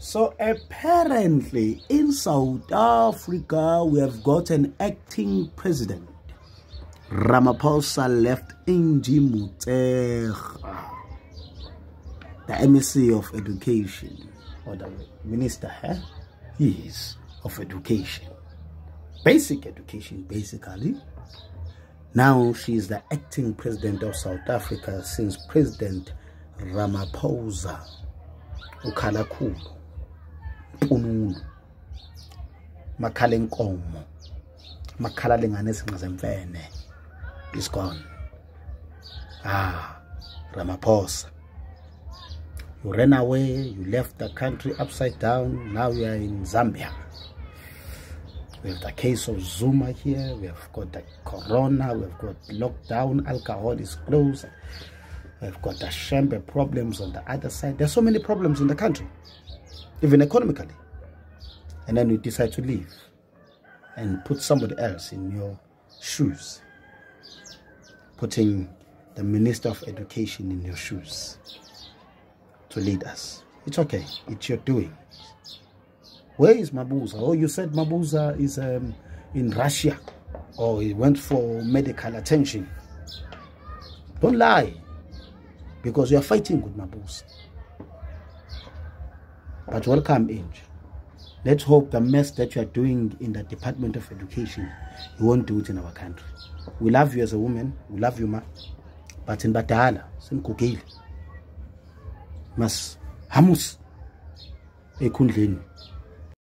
So apparently in South Africa, we have got an acting president. Ramaposa left Angie Motshekga, the MEC of Education, or the Minister yes, of Education. Basic education, basically. Now she is the acting president of South Africa since President Ramaposa ukhalakulu pununu makhalenkomo makhalalengane singazemfene is gone. Ramaposa, you ran away, you left the country upside down, now you are in Zambia. We have the case of Zuma here, we have got the corona, we have got lockdown, alcohol is closed, we have got the Shembe problems on the other side. There's so many problems in the country, even economically. And then you decide to leave and put somebody else in your shoes, putting the Minister of Education in your shoes to lead us. It's okay, it's your doing. Where is Mabuza? Oh, you said Mabuza is in Russia, or he went for medical attention. Don't lie, because you are fighting with Mabuza. But welcome, Angie. Let's hope the mess that you are doing in the Department of Education, you won't do it in our country. We love you as a woman, we love you, ma. But in Batala, uNkk, mas hamus ekundleni.